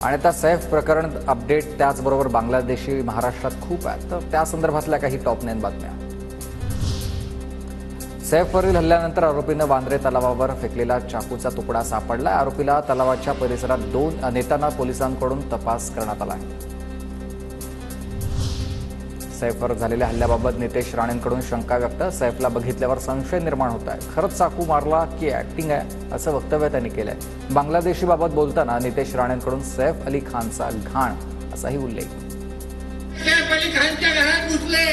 आणि आता सैफ प्रकरण अपडेट त्याचबरोबर बांगलादेशी महाराष्ट्रात खूप आहेत, तर त्या संदर्भातल्या काही टॉप 9 बातम्या। सैफवरील हल्ल्यानंतर आरोपीनं वांद्रे तलावावर फेकलेला चाकूचा तुकडा सापडला। आरोपीला तलावाच्या परिसरात 2 नेतांना पोलिसांकडून तपास करण्यात आला आहे। सैफवर झालेल्या हल्ल्याबाबत नितेश राणेंकडून शंका व्यक्त। सैफला बघितल्यावर संशय निर्माण होत आहे, खरंच चाकू मारला की ऍक्टिंग आहे असं वक्तव्य त्यांनी केलंय। बांगलादेशी बाबत बोलताना नितेश राणेंकडून सैफ अली खानचा घाण असाही उल्लेख। सैफ अली खानच्या घरात घुसले,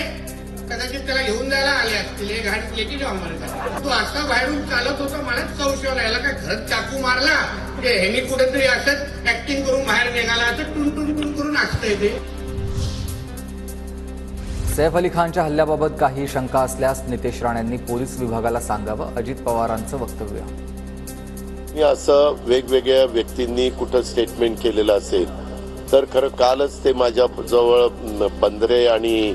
कदाचित त्याला घेऊन जायला आले असतील, हे घाण केली आम्हाला। तो असा बाहेरून चालत होता, मलाच संशय यायला काय घरात चाकू मारला की ह्यांनी कुठेतरी असंच ऍक्टिंग करून बाहेर निघाला, असं टुन करून असतंय ते। सैफ अली खानच्या हल्ल्याबाबत काही शंका असल्यास नितेश राणेंनी पोलीस विभागाला सांगावं, अजित पवारांचं वक्तव्य। मी असं वेगवेगळ्या व्यक्तींनी कुठं स्टेटमेंट केलेलं असेल तर खरं कालच ते माझ्या जवळ बंदरे आणि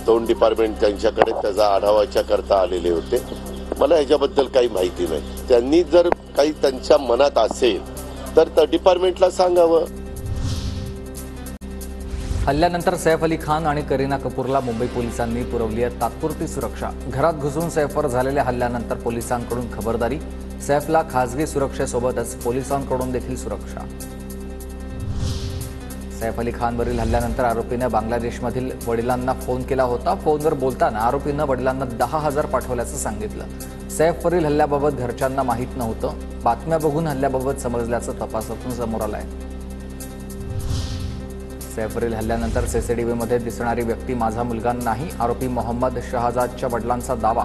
2 डिपार्टमेंट त्यांच्याकडे त्याचा आढावाच्या करता आलेले होते। मला ह्याच्याबद्दल काही माहिती नाही। त्यांनी जर काही त्यांच्या मनात असेल तर त्या डिपार्टमेंटला सांगावं। हल्ल्यानंतर सैफ अली खान आणि करीना कपूरला मुंबई पोलिसांनी पुरवली आहे तात्पुरती सुरक्षा। घरात घुसून सैफवर झालेल्या हल्ल्यानंतर पोलिसांकडून खबरदारी। सैफला खासगी सुरक्षेसोबतच पोलिसांकडून देखील सुरक्षा। सैफ अली खानवरील हल्ल्यानंतर आरोपीने बांगलादेशमधील वडिलांना फोन केला होता। फोनवर बोलताना आरोपीनं वडिलांना 10,000 पाठवल्याचं सांगितलं। सैफवरील हल्ल्याबाबत घरच्यांना माहीत नव्हतं। बातम्या बघून हल्ल्याबाबत समजल्याचं तपासातून समोर आलंय। सैफवरील हल्ल्यानंतर सीसीटीव्हीमध्ये दिसणारी व्यक्ती माझा मुलगा नाही, आरोपी मोहम्मद शहजादच्या वडिलांचा दावा।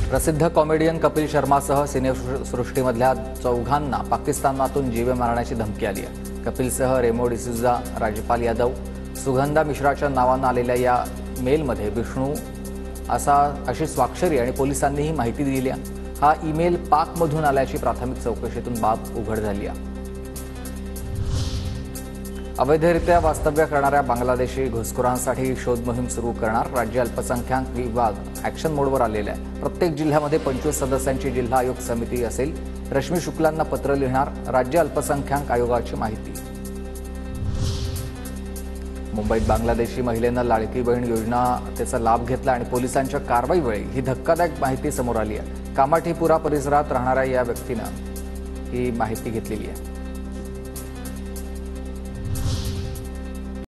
प्रसिद्ध कॉमेडियन कपिल शर्मासह सिनेसृष्टीमधल्या 4घांना पाकिस्तानातून जीवे मारण्याची धमकी आली आहे। कपिलसह रेमो डिसूजा, राजपाल यादव, सुगंधा मिश्राच्या नावानं आलेल्या या मेलमध्ये विष्णू अशी स्वाक्षरी आणि पोलिसांनी ही माहिती दिली आहे। हा ईमेल पाकमधून आल्याची प्राथमिक चौकशीतून बाब उघड झाली आहे। अवैधरित्या वास्तव्य करणाऱ्या बांगलादेशी घुसखोरांसाठी शोध मोहीम सुरू करणार। राज्य अल्पसंख्याक विभाग ॲक्शन मोडवर आलेला आहे। प्रत्येक जिल्ह्यामध्ये 25 सदस्यांची जिल्हा आयोग समिती असेल। रश्मी शुक्लांना पत्र लिहिणार राज्य अल्पसंख्याक आयोगाची माहिती। मुंबईत बांगलादेशी महिलेनं लाडकी बहीण योजनेचा लाभ घेतला आणि पोलिसांच्या कारवाईवेळी ही धक्कादायक माहिती समोर आली आहे। कामाठीपुरा परिसरात राहणाऱ्या या व्यक्तीनं ही माहिती घेतलेली आहे।